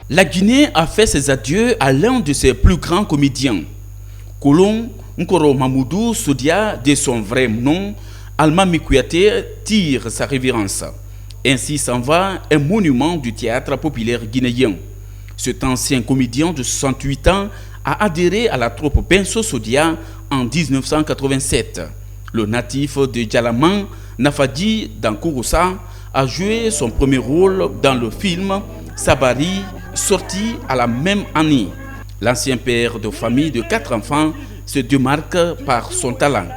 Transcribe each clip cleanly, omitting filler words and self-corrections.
La Guinée a fait ses adieux à l'un de ses plus grands comédiens. Colon Nkoro Mamoudou Sodia, de son vrai nom, Alma Mikouyaté, tire sa révérence. Ainsi s'en va un monument du théâtre populaire guinéen. Cet ancien comédien de 68 ans a adhéré à la troupe Benso Sodia en 1987. Le natif de Djalaman, Nafadi Dankouroussa, a joué son premier rôle dans le film Sabari, sorti à la même année. L'ancien père de famille de 4 enfants se démarque par son talent.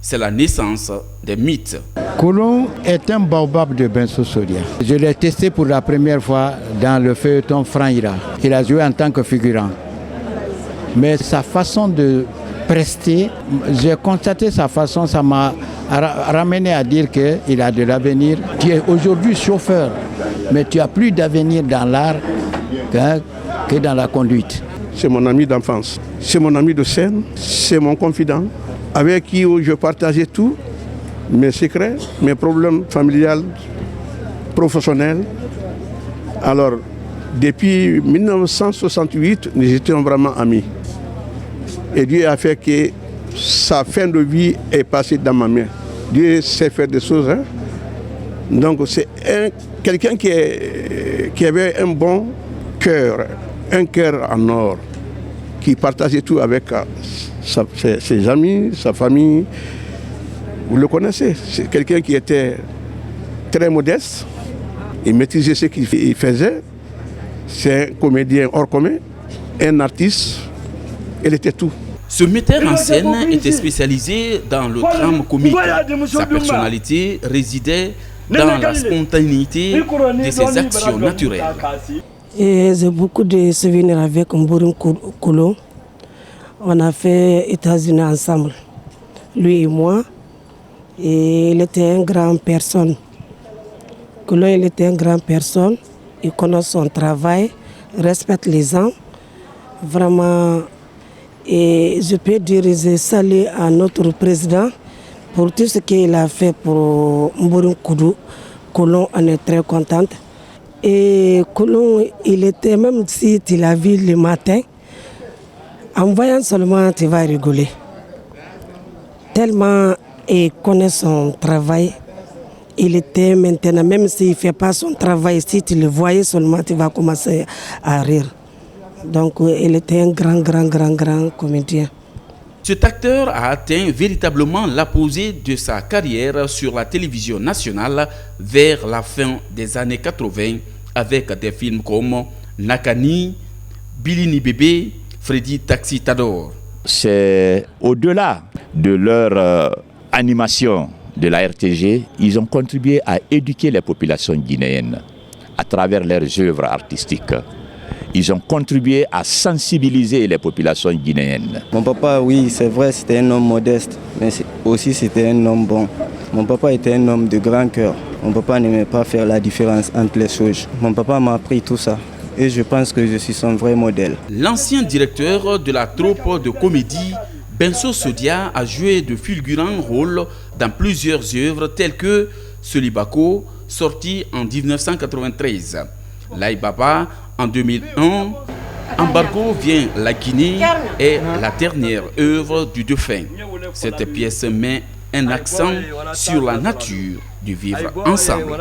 C'est la naissance des mythes. Colon est un baobab de Benso Sodia. Je l'ai testé pour la première fois dans le feuilleton Franc-Ira. Il a joué en tant que figurant. Mais sa façon de prester, j'ai constaté sa façon, ça m'a ramené à dire qu'il a de l'avenir. Tu es aujourd'hui chauffeur, mais tu as plus d'avenir dans l'art que dans la conduite. C'est mon ami d'enfance, c'est mon ami de scène, c'est mon confident, avec qui je partageais tout, mes secrets, mes problèmes familiaux, professionnels. Alors, depuis 1968, nous étions vraiment amis. Et Dieu a fait que sa fin de vie est passée dans ma main. Dieu sait faire des choses. Hein? Donc c'est quelqu'un qui avait un bon cœur, un cœur en or, qui partageait tout avec ses amis, sa famille. Vous le connaissez, c'est quelqu'un qui était très modeste, il maîtrisait ce qu'il faisait. C'est un comédien hors commun, un artiste, il était tout. Ce metteur en scène était spécialisé dans le drame comique. Sa personnalité résidait dans la spontanéité de ses actions naturelles. Et j'ai beaucoup de souvenirs avec Mbourou Colon. On a fait États-Unis ensemble, lui et moi. Et il était une grande personne. Colon, il était une grande personne. Il connaît son travail, respecte les gens. Vraiment. Et je peux dire, je salue à notre président pour tout ce qu'il a fait pour Mbourou Colon. On est très contente. Et Colon, il était, même si tu l'as vu le matin, en voyant seulement, tu vas rigoler. Tellement il connaît son travail, il était maintenant, même s'il ne fait pas son travail, si tu le voyais seulement, tu vas commencer à rire. Donc il était un grand comédien. Cet acteur a atteint véritablement l'apogée de sa carrière sur la télévision nationale vers la fin des années 80 avec des films comme Nakani, Bilini Bébé, Freddy Taxi Tador. C'est au-delà de leur animation de la RTG, ils ont contribué à éduquer les populations guinéennes à travers leurs œuvres artistiques. Ils ont contribué à sensibiliser les populations guinéennes. Mon papa, oui, c'est vrai, c'était un homme modeste, mais aussi c'était un homme bon. Mon papa était un homme de grand cœur. Mon papa n'aimait pas faire la différence entre les choses. Mon papa m'a appris tout ça et je pense que je suis son vrai modèle. L'ancien directeur de la troupe de comédie Benso Sodia a joué de fulgurants rôles dans plusieurs œuvres telles que Solibako, sorti en 1993, Laï Baba en 2001, Embargo vient la Guinée est la dernière œuvre du dauphin. Cette pièce met un accent sur la nature du vivre ensemble.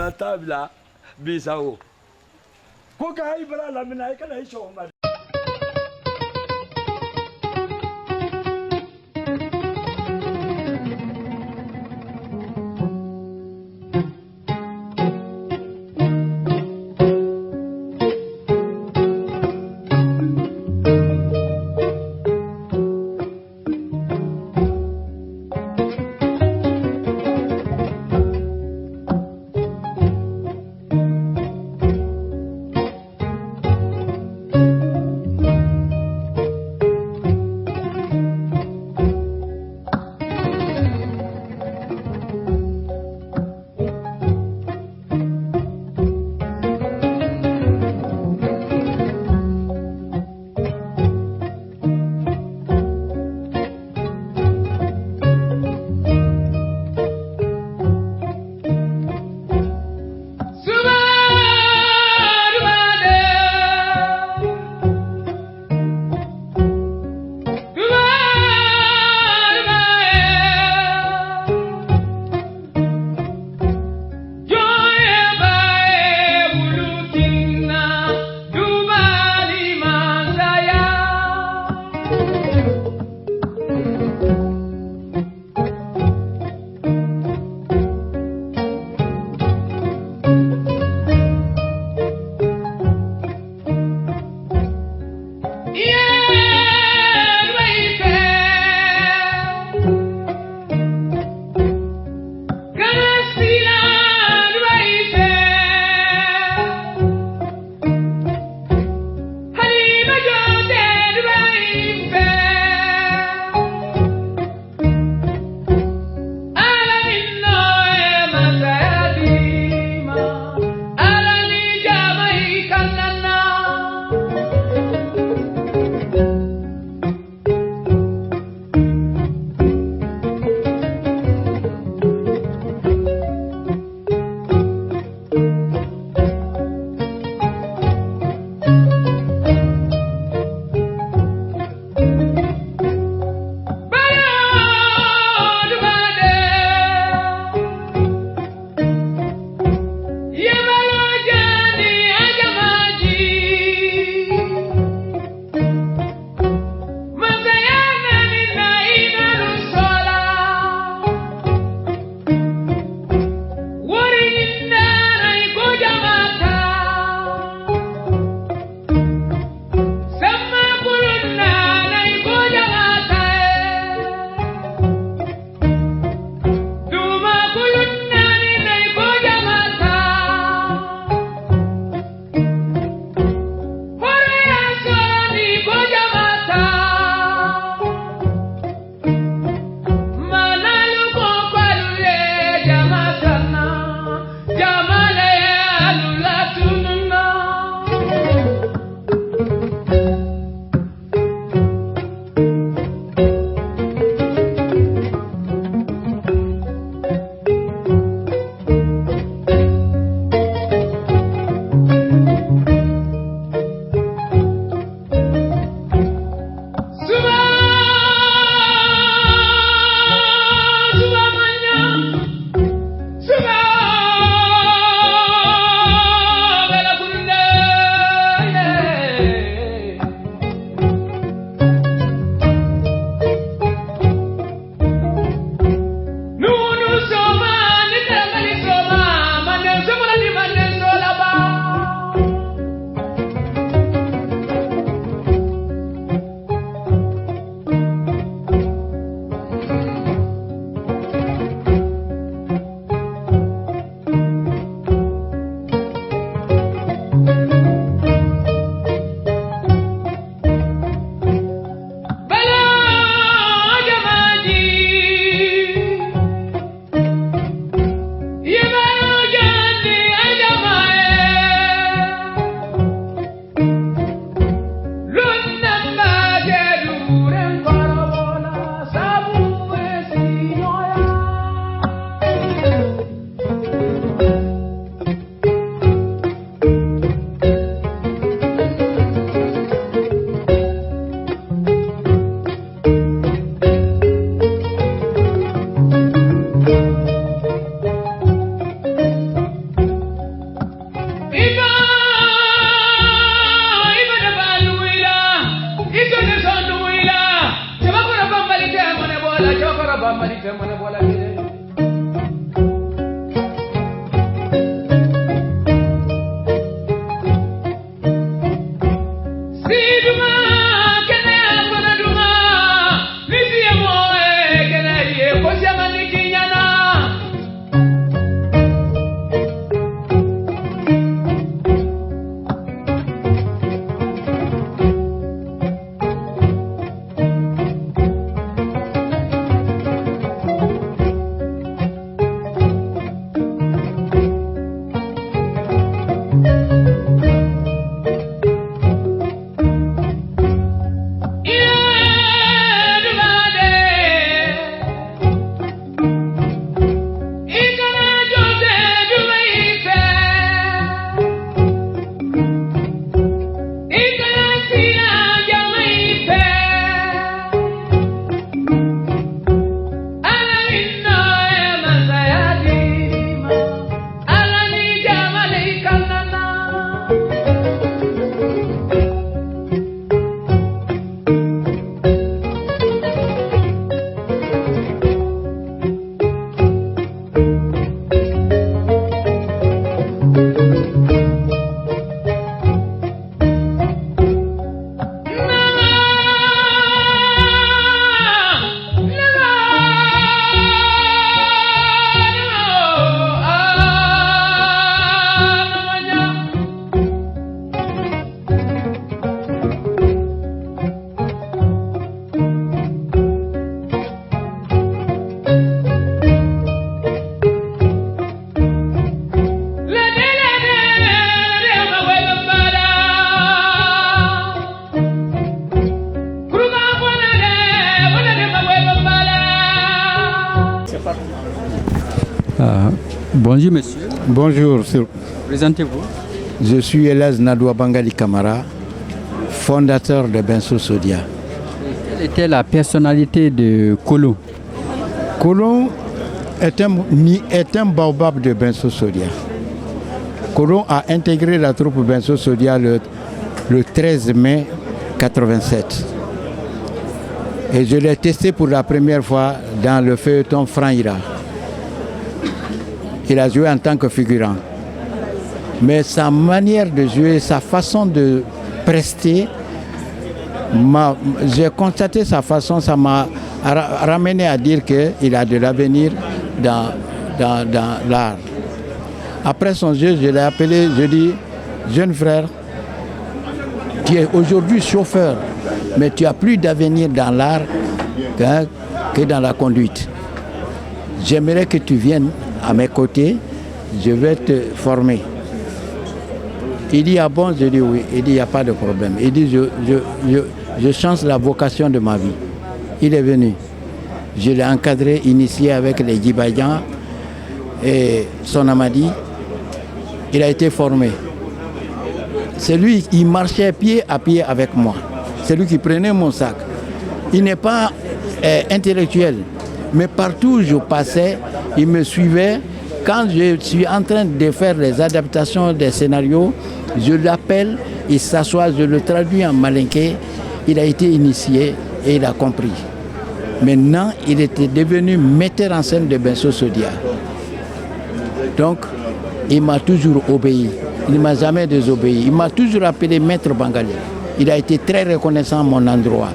Bonjour monsieur. Bonjour, Présentez-vous. je suis Elaz Nadoua Bangali Kamara, fondateur de Benso Sodia. Quelle était la personnalité de Kolo? Colomb est un baobab de Benso Sodia. Colomb a intégré la troupe Benso Sodia le 13 mai 87. Et je l'ai testé pour la première fois dans le feuilleton Franc-Ira. Il a joué en tant que figurant. Mais sa manière de jouer, sa façon de prester, j'ai constaté sa façon, ça m'a ramené à dire qu'il a de l'avenir dans l'art. Après son jeu, je l'ai appelé, je dis, jeune frère, tu es aujourd'hui chauffeur, mais tu as plus d'avenir dans l'art que dans la conduite. J'aimerais que tu viennes à mes côtés, je vais te former. Il dit, ah bon, je dis oui. Il dit, il n'y a pas de problème. Il dit, je change la vocation de ma vie. Il est venu. Je l'ai encadré, initié avec les Djibaïans et son Amadi. Il a été formé. C'est lui, il marchait pied à pied avec moi. C'est lui qui prenait mon sac. Il n'est pas intellectuel, mais partout où je passais, il me suivait. Quand je suis en train de faire les adaptations des scénarios, je l'appelle, il s'assoit, je le traduis en malinké. Il a été initié et il a compris. Maintenant, il était devenu metteur en scène de Benso Sodia. Donc, il m'a toujours obéi. Il ne m'a jamais désobéi. Il m'a toujours appelé Maître Bangali. Il a été très reconnaissant à mon endroit.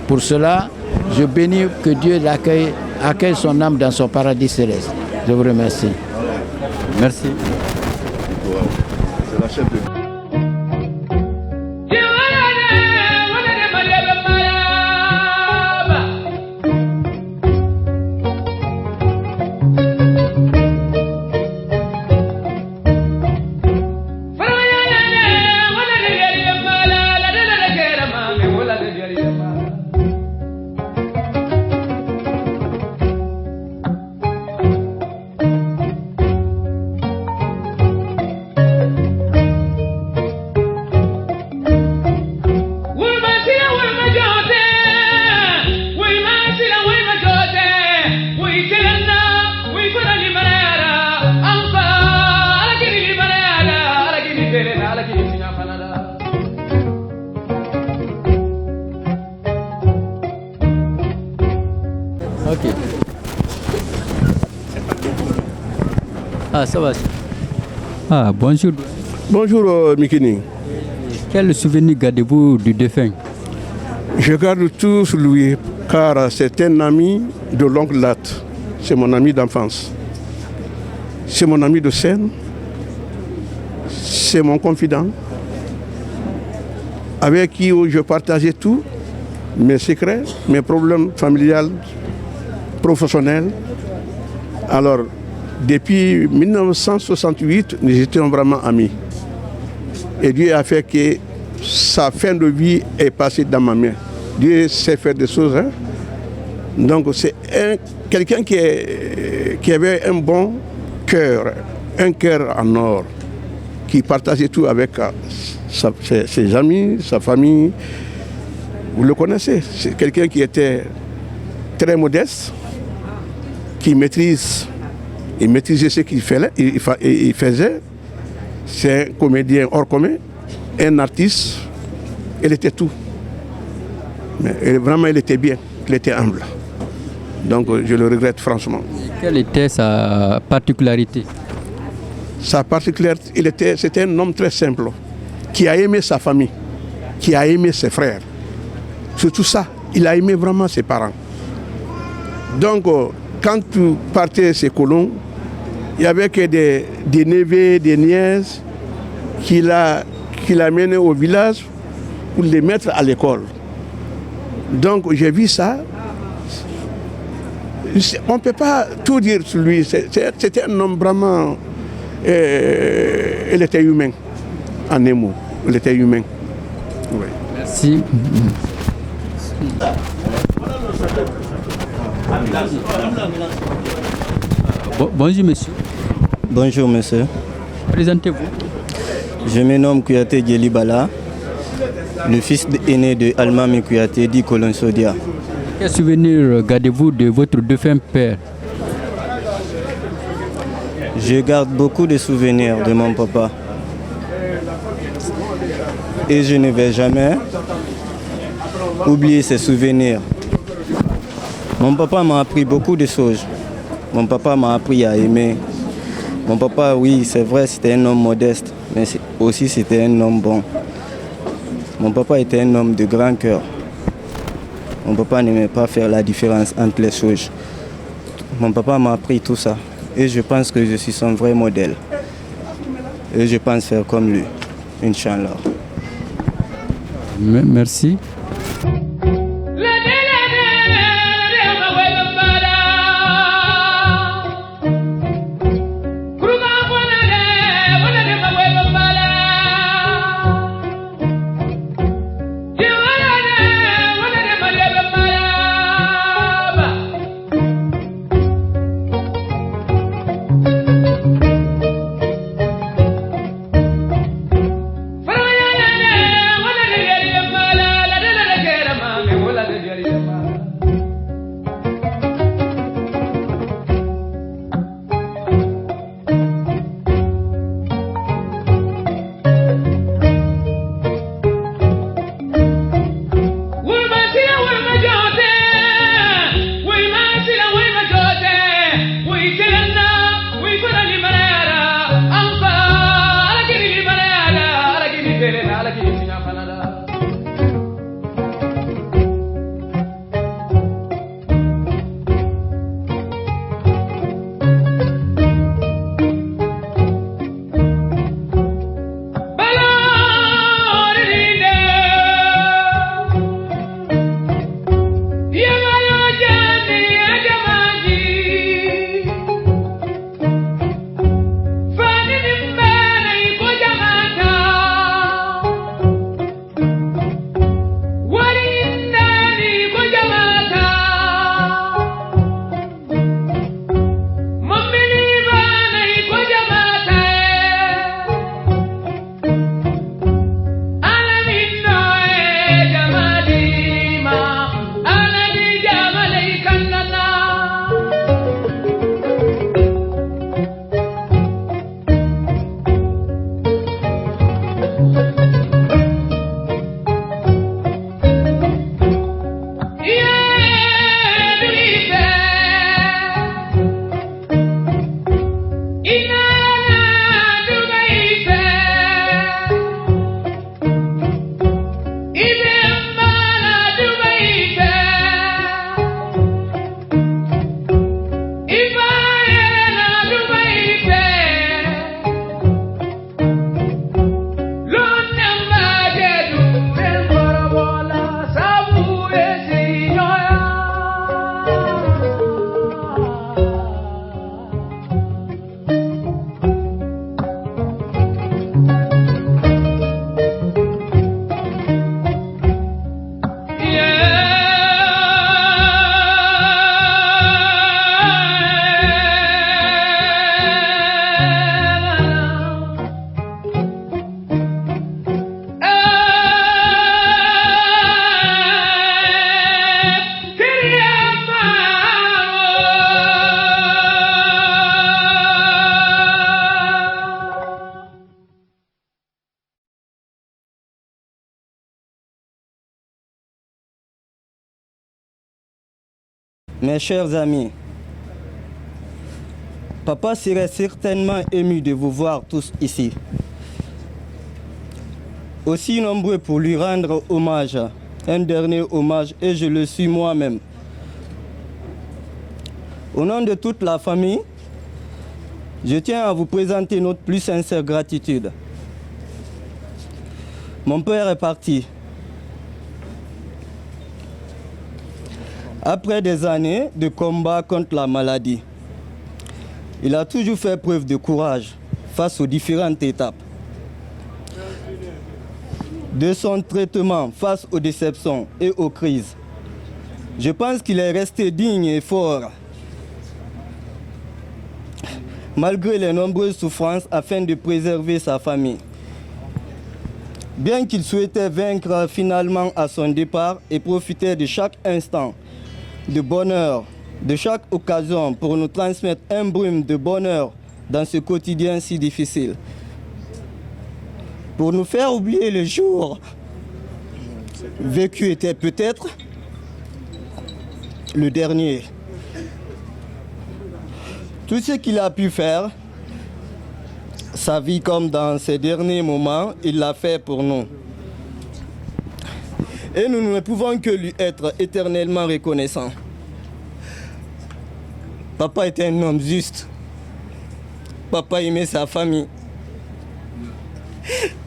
Pour cela, je bénis que Dieu accueille son âme dans son paradis céleste. Je vous remercie. Merci. C'est la chef de... Ok. Ah, ça va. Ah, bonjour. Bonjour Mikini. Quel souvenir gardez-vous du défunt? Je garde tout sur lui car c'est un ami de longue date. C'est mon ami d'enfance. C'est mon ami de scène. C'est mon confident. Avec qui je partageais tout, mes secrets, mes problèmes familiaux, professionnels. Alors, depuis 1968, nous étions vraiment amis. Et Dieu a fait que sa fin de vie est passée dans ma main. Dieu sait faire des choses. Hein? Donc c'est quelqu'un qui avait un bon cœur, un cœur en or, qui partageait tout avec ses amis, sa famille. Vous le connaissez, c'est quelqu'un qui était très modeste, qui maîtrisait ce qu'il faisait. C'est un comédien hors commun, un artiste, il était tout. Mais vraiment, il était bien, il était humble. Donc, je le regrette franchement. Quelle était sa particularité? Sa particularité, c'était un homme très simple, qui a aimé sa famille, qui a aimé ses frères. Surtout ça, il a aimé vraiment ses parents. Donc, quand tu partais ces colons, il n'y avait que des neveux, des nièces qu'il a menés au village pour les mettre à l'école. Donc j'ai vu ça. On ne peut pas tout dire sur lui. C'était un homme vraiment... il était humain, en un mot. Il était humain. Oui. Merci. Bonjour monsieur. Bonjour monsieur. Présentez-vous. Je me nomme Kouyaté Djelibala, le fils aîné de Almami Kouyaté, dit Colon Sodia. Quel souvenir gardez-vous de votre défunt père? Je garde beaucoup de souvenirs de mon papa. Et je ne vais jamais oublier ces souvenirs. Mon papa m'a appris beaucoup de choses. Mon papa m'a appris à aimer. Mon papa, oui, c'est vrai, c'était un homme modeste, mais aussi c'était un homme bon. Mon papa était un homme de grand cœur. Mon papa n'aimait pas faire la différence entre les choses. Mon papa m'a appris tout ça. Et je pense que je suis son vrai modèle. Et je pense faire comme lui, Inch'Allah. Merci. Mes chers amis, papa serait certainement ému de vous voir tous ici. Aussi nombreux pour lui rendre hommage, un dernier hommage, et je le suis moi-même. Au nom de toute la famille, je tiens à vous présenter notre plus sincère gratitude. Mon père est parti. Après des années de combat contre la maladie, il a toujours fait preuve de courage face aux différentes étapes. De son traitement face aux déceptions et aux crises, je pense qu'il est resté digne et fort. malgré les nombreuses souffrances afin de préserver sa famille. Bien qu'il souhaitait vaincre finalement à son départ et profiter de chaque instant de bonheur, de chaque occasion pour nous transmettre un brume de bonheur dans ce quotidien si difficile. Pour nous faire oublier le jour vécu était peut-être le dernier. Tout ce qu'il a pu faire, sa vie comme dans ces derniers moments, il l'a fait pour nous. Et nous ne pouvons que lui être éternellement reconnaissants. Papa était un homme juste. Papa aimait sa famille.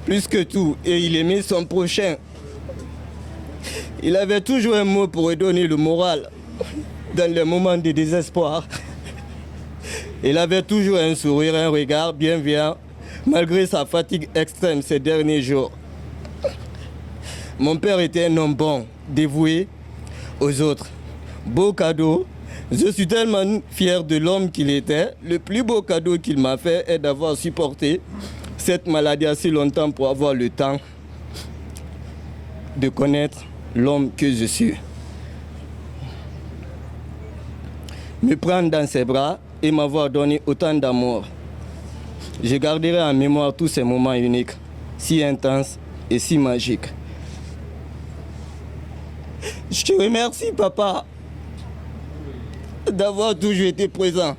Plus que tout, et il aimait son prochain. Il avait toujours un mot pour redonner le moral dans les moments de désespoir. Il avait toujours un sourire, un regard bienveillant, malgré sa fatigue extrême ces derniers jours. Mon père était un homme bon, dévoué aux autres. Beau cadeau. Je suis tellement fier de l'homme qu'il était. Le plus beau cadeau qu'il m'a fait est d'avoir supporté cette maladie assez longtemps pour avoir le temps de connaître l'homme que je suis. Me prendre dans ses bras et m'avoir donné autant d'amour. Je garderai en mémoire tous ces moments uniques, si intenses et si magiques. Je te remercie, papa, d'avoir toujours été présent.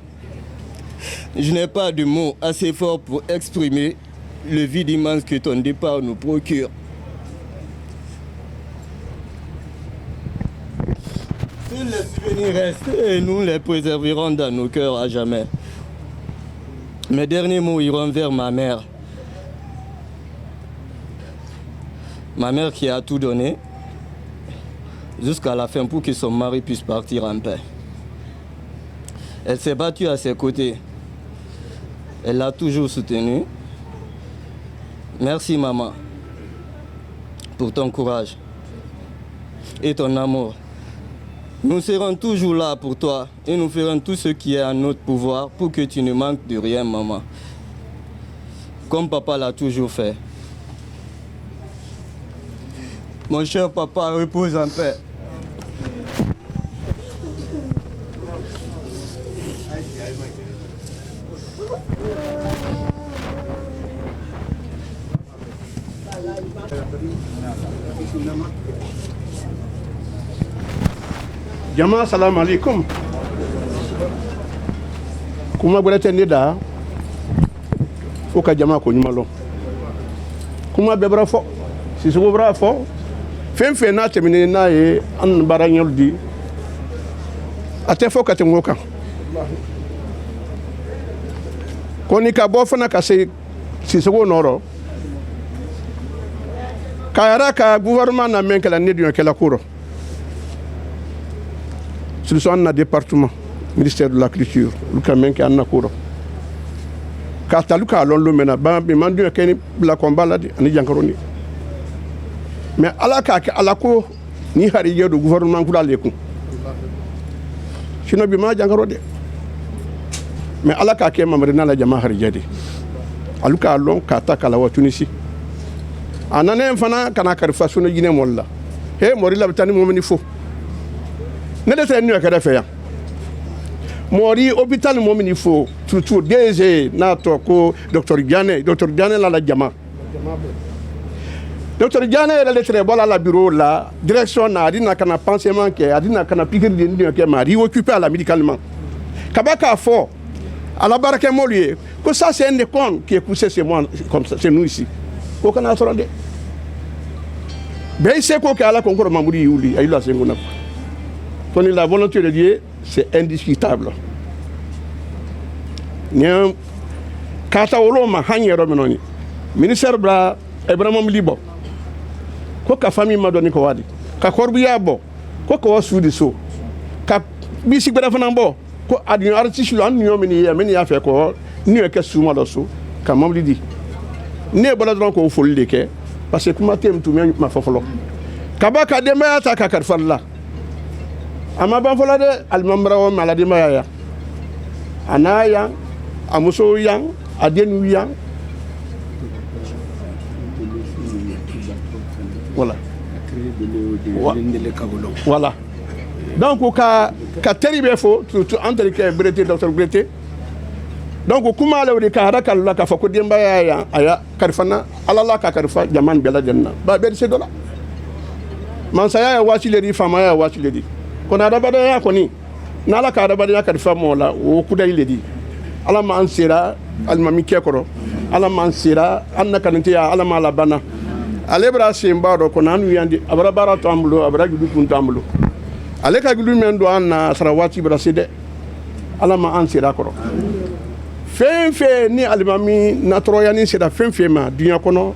Je n'ai pas de mots assez forts pour exprimer le vide immense que ton départ nous procure. Tous les souvenirs restent et nous les préserverons dans nos cœurs à jamais. Mes derniers mots iront vers ma mère. Ma mère qui a tout donné jusqu'à la fin pour que son mari puisse partir en paix. Elle s'est battue à ses côtés. Elle l'a toujours soutenue. Merci maman pour ton courage et ton amour. Nous serons toujours là pour toi et nous ferons tout ce qui est en notre pouvoir pour que tu ne manques de rien, maman. Comme papa l'a toujours fait. Mon cher papa, repose en paix. Jama salam alaikum. Kuma gwada ne da fo ka jama ko nyumalo. Kuma bebra fo si so bra fo fen na temine na ye an baranyol di ate fo ka te ngoka. Koni ka bo fana ka se si so noro. Kayara ka gouvernement na men kala ne dio kala kuro. Sur son département, ministère de la culture, le camion qui a un cours. Quand tu as lu le mena, il m'a dit que la combat là, on est jankaroni. Mais à la cour, ni hariye du gouvernement pour aller coup. Sinon, il m'a jankaroni. Mais à la kake mamrena la jama hariye. Aluka long kata kalawa Tunisie. Anane fana kana karifaso ne Guinée molla. He mori la bitani momeni fo. Ne de nu akada fe ya mori hôpital momini fo tout DG na to ko docteur Diané la jama docteur Diané la lettre bola la bureau la direction na adina kana pansement ke adina kana piqûre de ndi ke mari occupé à la médicalement kabaka fo à la barke molier que ça c'est un école qui est poussé chez moi comme ça c'est nous ici ko kana sorande ben c'est ko ke ala concours mamuri yuli ayula sengona. La volonté de Dieu, c'est indiscutable. Kata oloma hanye romenoni. Ministère bra Abraham Libo. Ko ka famille ma doni ko wadi. Ka korbiya bo. Ko ko wasudi so. Ka bisi gbeda fana bo. Ko adin artiste lo an nyomi ni ya meni ya fe ko ni e ke suma lo so. Ka mom li di. Ne bola don ko fo le ke parce que kuma tem tu ma fofolo. Ka ba ka de ma ta ka karfalla. Ama ban fola de almamra o maladi maya anaya a muso yang, a den yang. Voilà. Voilà. Donc ka teribe fo to entre ke Breté docteur Breté. Donc kuma la wuri ka haraka la ka fa ko demba ya aya karfana alala ka karfa jaman bela denna ba be se dola man saya ya wasi le di fama ya wasi le di ko na da bada ya ko ni na la ka da bada ya karfa mo la o kudai le di ala ma an sira al mami ke koro ala ma an sira annaka nti ya ala ma la bana ale bra simba do ko nanu yandi abra bara to amlo abra gudu kun tamlo ale ka gudu men do an sarawati bra sede ala ma an sira koro fenfe ni alimami natroyani sera fenfe ma dunya kono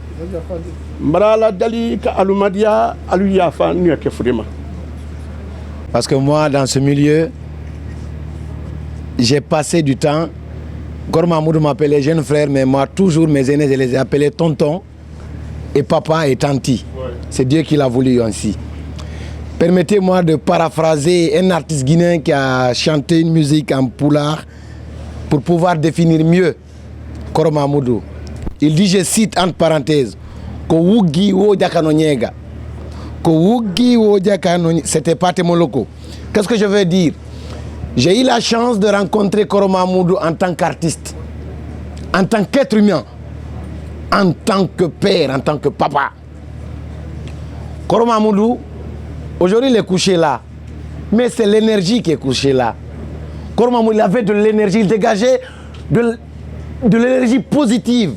mbarala dali ka alumadia aluyafa ni ke fudema. Parce que moi dans ce milieu j'ai passé du temps. Koroma Moudou m'appelait jeune frère, mais moi toujours mes aînés je les ai appelés tonton et papa et tanti. C'est Dieu qui l'a voulu ainsi. Permettez-moi de paraphraser un artiste guinéen qui a chanté une musique en pulaar pour pouvoir définir mieux Koroma Moudou. Il dit, je cite entre parenthèses, c'était pas Temoloko. Qu'est-ce que je veux dire? J'ai eu la chance de rencontrer Koroma Moudou en tant qu'artiste, en tant qu'être humain, en tant que père, en tant que papa. Koroma Moudou, aujourd'hui il est couché là, mais c'est l'énergie qui est couchée là. Koroma Moudou, il avait de l'énergie, il dégageait de l'énergie positive.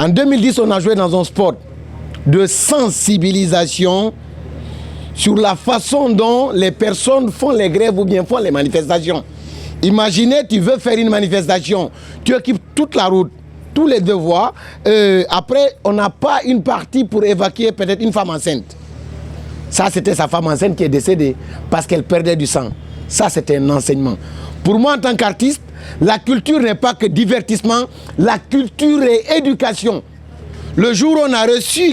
En 2010, on a joué dans un spot de sensibilisation sur la façon dont les personnes font les grèves ou bien font les manifestations. Imaginez, tu veux faire une manifestation, tu équipes toute la route, tous les deux voies. Après, on n'a pas une partie pour évacuer peut-être une femme enceinte. Ça, c'était sa femme enceinte qui est décédée parce qu'elle perdait du sang. Ça, c'était un enseignement. Pour moi, en tant qu'artiste, la culture n'est pas que divertissement, la culture est éducation. Le jour où on a reçu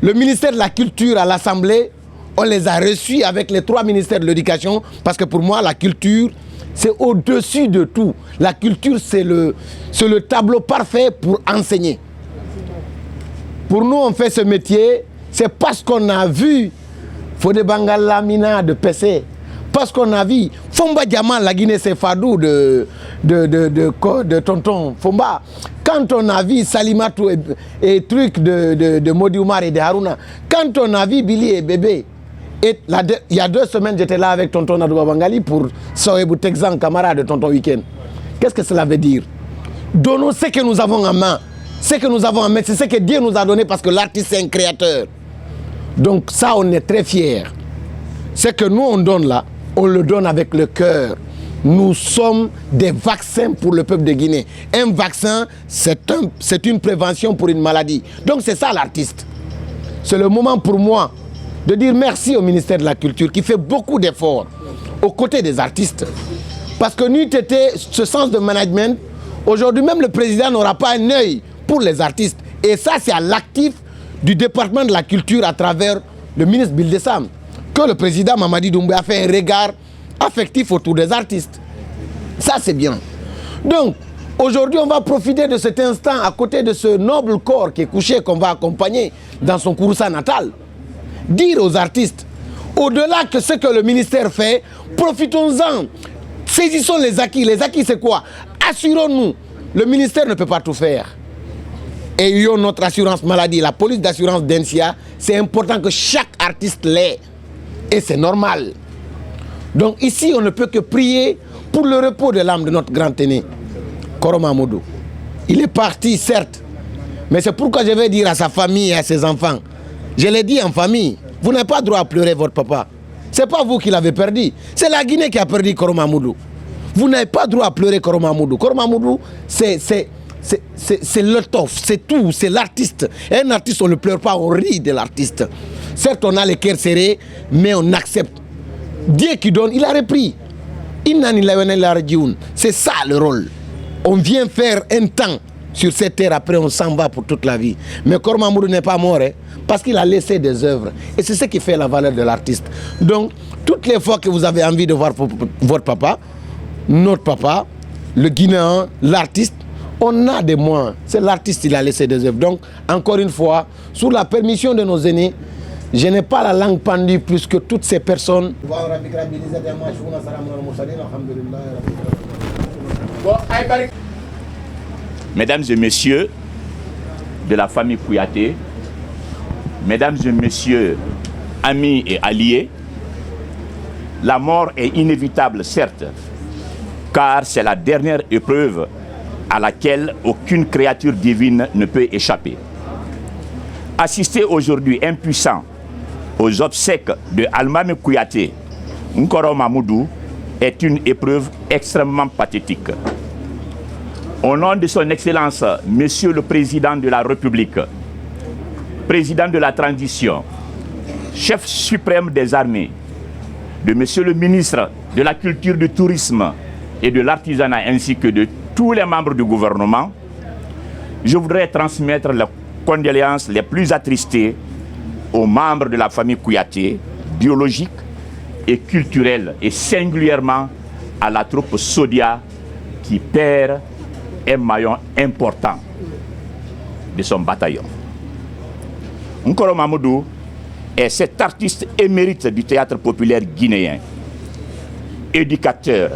le ministère de la Culture à l'Assemblée, on les a reçus avec les 3 ministères de l'Éducation, parce que pour moi, la culture, c'est au-dessus de tout. La culture, c'est le tableau parfait pour enseigner. Pour nous, on fait ce métier, c'est parce qu'on a vu Fodé Bangala Mina de PC, parce qu'on a vu Fomba Diamant, la Guinée, c'est Fadou de Tonton Fomba. Quand on a vu Salimatou et trucs de Modi Oumar et de Haruna, quand on a vu Billy et Bébé, et il y a 2 semaines, j'étais là avec Tonton Nadouba Bangali pour Sohebou Texan, camarade de Tonton Weekend. Qu'est-ce que cela veut dire? Donnons ce que nous avons en main. Ce que nous avons en main, c'est ce que Dieu nous a donné parce que l'artiste, c'est un créateur. Donc ça, on est très fiers. Ce que nous, on donne là, on le donne avec le cœur. Nous sommes des vaccins pour le peuple de Guinée. Un vaccin, c'est une prévention pour une maladie. Donc c'est ça l'artiste. C'est le moment pour moi de dire merci au ministère de la Culture qui fait beaucoup d'efforts aux côtés des artistes. Parce que nous, c'était ce sens de management. Aujourd'hui, même le président n'aura pas un œil pour les artistes. Et ça, c'est à l'actif du département de la Culture à travers le ministre Bildessam que le président Mamadi Doumbouya a fait un regard affectif autour des artistes. Ça, c'est bien. Donc, aujourd'hui, on va profiter de cet instant à côté de ce noble corps qui est couché, qu'on va accompagner dans son Kouroussa natal. Dire aux artistes, au-delà de ce que le ministère fait, profitons-en. Saisissons les acquis. Les acquis, c'est quoi? Assurons-nous. Le ministère ne peut pas tout faire. Et ayons notre assurance maladie, la police d'assurance d'Encia. C'est important que chaque artiste l'ait. Et c'est normal. Donc ici, on ne peut que prier pour le repos de l'âme de notre grand aîné, Koroma Moudou. Il est parti, certes. Mais c'est pourquoi je vais dire à sa famille et à ses enfants, je l'ai dit en famille, vous n'avez pas droit à pleurer votre papa. Ce n'est pas vous qui l'avez perdu. C'est la Guinée qui a perdu Koroma Moudou. Vous n'avez pas droit à pleurer Koroma Moudou. Koroma Moudou, c'est l'étoffe, c'est tout, c'est l'artiste. Un artiste, on ne pleure pas, on rit de l'artiste. Certes, on a les cœurs serrés, mais on accepte. Dieu qui donne, il a repris. C'est ça le rôle. On vient faire un temps sur cette terre, après on s'en va pour toute la vie. Mais Koroma Moudou n'est pas mort, parce qu'il a laissé des œuvres. Et c'est ce qui fait la valeur de l'artiste. Donc, toutes les fois que vous avez envie de voir votre papa, notre papa, le Guinéen, l'artiste, on a des moyens. C'est l'artiste qui a laissé des œuvres. Donc, encore une fois, sous la permission de nos aînés, je n'ai pas la langue pendue plus que toutes ces personnes. Mesdames et messieurs de la famille Kouyaté, mesdames et messieurs, amis et alliés, la mort est inévitable, certes, car c'est la dernière épreuve à laquelle aucune créature divine ne peut échapper. Assister aujourd'hui impuissant aux obsèques de Almami Kouyaté Nkoro Mamoudou est une épreuve extrêmement pathétique. Au nom de son Excellence, Monsieur le Président de la République, Président de la Transition, Chef suprême des armées, de Monsieur le Ministre de la Culture, du Tourisme et de l'Artisanat, ainsi que de tous les membres du gouvernement, je voudrais transmettre les condoléances les plus attristées aux membres de la famille Kouyaté, biologique et culturelle, et singulièrement à la troupe Sodia qui perd un maillon important de son bataillon. Nkoro Mamoudou est cet artiste émérite du théâtre populaire guinéen, éducateur,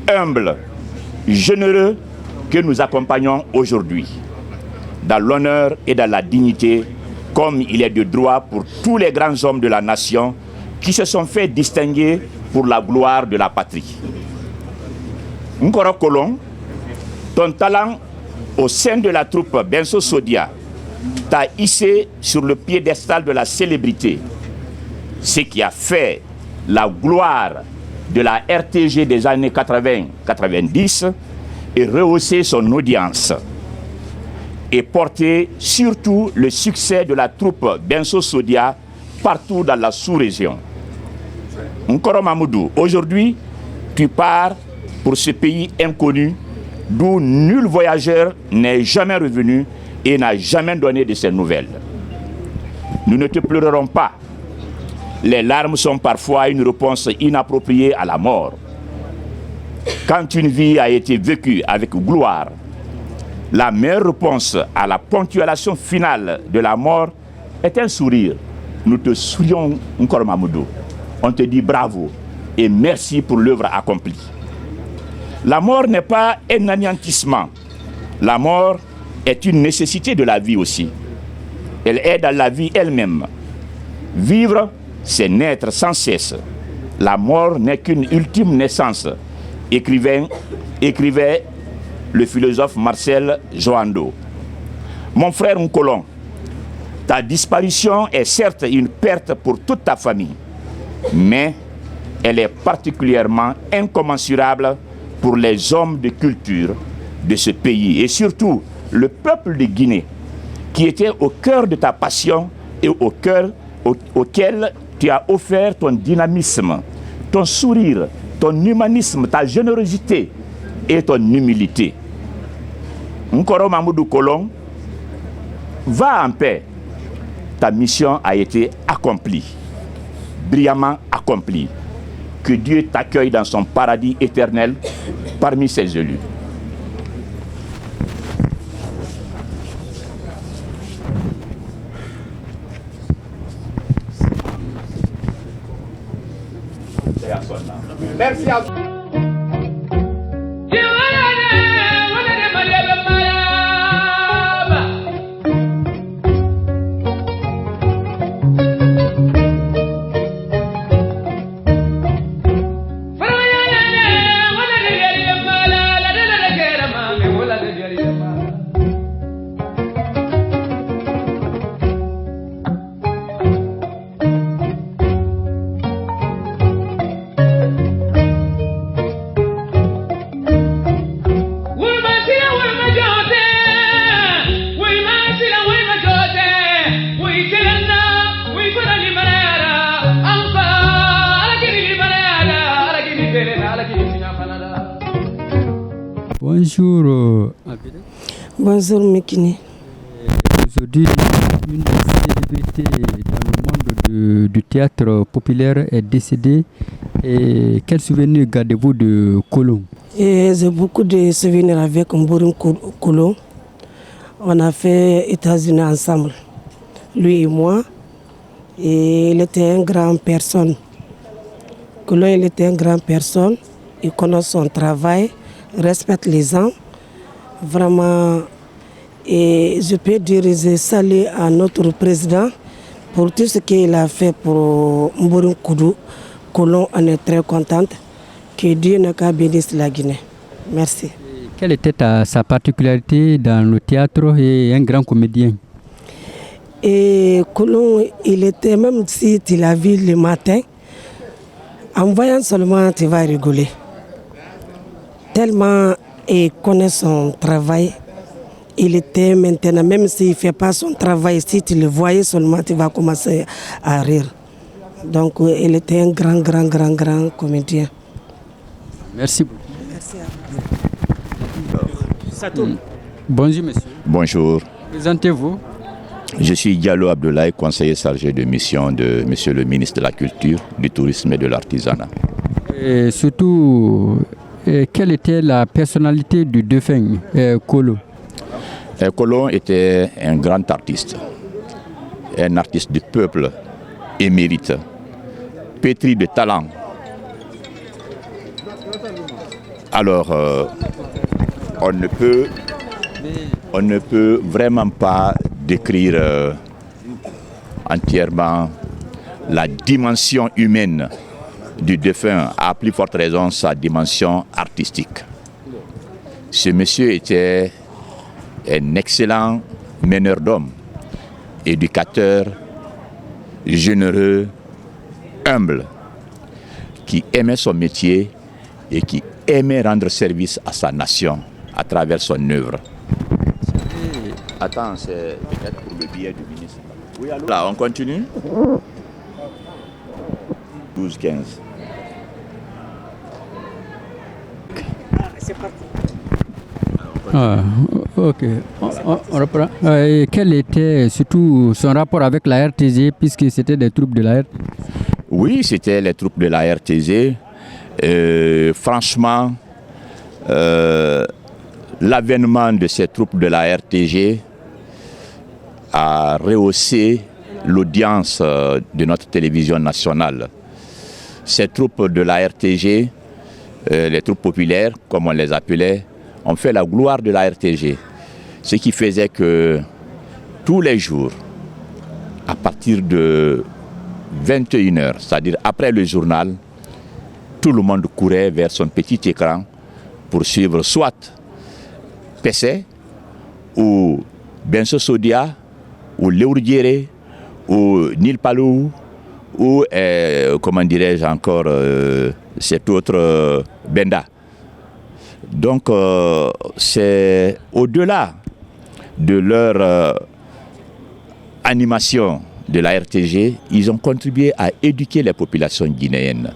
humble, généreux, que nous accompagnons aujourd'hui dans l'honneur et dans la dignité, comme il est de droit pour tous les grands hommes de la nation qui se sont fait distinguer pour la gloire de la patrie. Nkoro Kolon, ton talent au sein de la troupe Benso Sodia t'a hissé sur le piédestal de la célébrité, ce qui a fait la gloire de la RTG des années 80-90 et rehaussé son audience et porté surtout le succès de la troupe Benso Sodia partout dans la sous-région. Nkoro Mamoudou, aujourd'hui, tu pars pour ce pays inconnu d'où nul voyageur n'est jamais revenu et n'a jamais donné de ses nouvelles. Nous ne te pleurerons pas. Les larmes sont parfois une réponse inappropriée à la mort. Quand une vie a été vécue avec gloire, la meilleure réponse à la ponctuation finale de la mort est un sourire. Nous te sourions, Nkoro Mamoudou. On te dit bravo et merci pour l'œuvre accomplie. La mort n'est pas un anéantissement. La mort est une nécessité de la vie aussi. Elle est dans la vie elle-même. Vivre, c'est naître sans cesse. La mort n'est qu'une ultime naissance, écrivait le philosophe Marcel Joando. Mon frère Nkolon, ta disparition est certes une perte pour toute ta famille, mais elle est particulièrement incommensurable pour les hommes de culture de ce pays et surtout le peuple de Guinée qui était au cœur de ta passion et auquel tu as offert ton dynamisme, ton sourire, ton humanisme, ta générosité et ton humilité. Nkoro Mamoudou Kolon, va en paix. Ta mission a été accomplie, brillamment accomplie. Que Dieu t'accueille dans son paradis éternel parmi ses élus. Merci à vous. Bonjour. Bonjour Mekine. Aujourd'hui, une célébrité dans le monde du théâtre populaire est décédée. Et quel souvenir gardez-vous de Kolon? Et j'ai beaucoup de souvenirs avec Mborim Kolo. On a fait États-Unis ensemble, lui et moi. Et il était une grande personne. Kolo, il était une grande personne. Il connaît son travail, respecte les gens. Vraiment, et je peux dire, je salue à notre président pour tout ce qu'il a fait pour Mborim Kolo. On est très contente. Que Dieu n'a qu'à bénir la Guinée. Merci. Quelle était sa particularité dans le théâtre et un grand comédien? Et Kolo, il était, même si tu l'as vu le matin, en voyant seulement, tu vas rigoler. Tellement il connaît son travail, il était maintenant, même s'il ne fait pas son travail, si tu le voyais seulement, tu vas commencer à rire. Donc il était un grand comédien. Merci beaucoup. Merci à vous. Bonjour monsieur. Bonjour. Présentez-vous. Je suis Diallo Abdoulaye, conseiller chargé de mission de Monsieur le ministre de la Culture, du Tourisme et de l'Artisanat. Et surtout, quelle était la personnalité du défunt Kolo? Kolo était un grand artiste du peuple émérite, pétri de talent. Alors, on ne peut vraiment pas décrire entièrement la dimension humaine du défunt, à plus forte raison sa dimension artistique. Ce monsieur était un excellent meneur d'hommes, éducateur, généreux, humble, qui aimait son métier et qui aimait rendre service à sa nation à travers son œuvre. Attends, c'est peut-être pour le billet du ministre. Oui, allô? Là, on continue. 12-15. C'est parti. Ok. On reprend. Quel était surtout son rapport avec la RTG, puisque c'était des troupes de la RTG? Oui, c'était les troupes de la RTG. Franchement, l'avènement de ces troupes de la RTG a rehaussé l'audience de notre télévision nationale. Ces troupes de la RTG, les troupes populaires, comme on les appelait, ont fait la gloire de la RTG. Ce qui faisait que tous les jours, à partir de 21h, c'est-à-dire après le journal, tout le monde courait vers son petit écran pour suivre soit Pessé ou Benso Sodia ou Léourdiéré ou Nil Palou ou, comment dirais-je encore, cet autre Benda. Donc, c'est au-delà de leur animation de la RTG, ils ont contribué à éduquer les populations guinéennes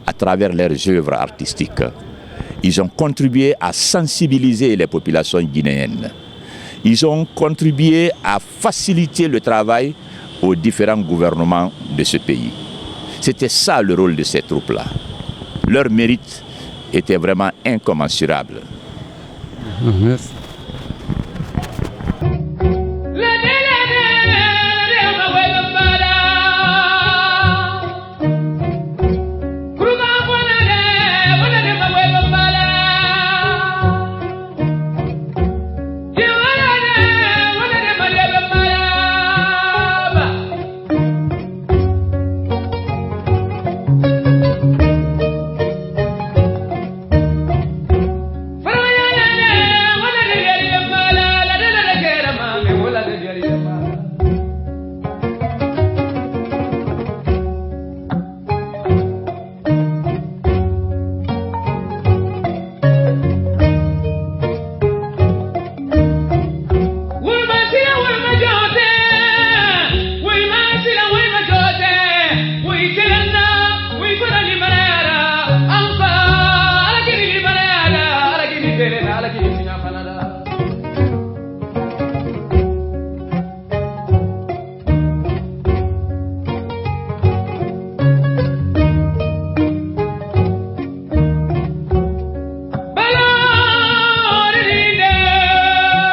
à travers leurs œuvres artistiques. Ils ont contribué à sensibiliser les populations guinéennes. Ils ont contribué à faciliter le travail aux différents gouvernements de ce pays. C'était ça le rôle de ces troupes-là. Leur mérite était vraiment incommensurable. Merci.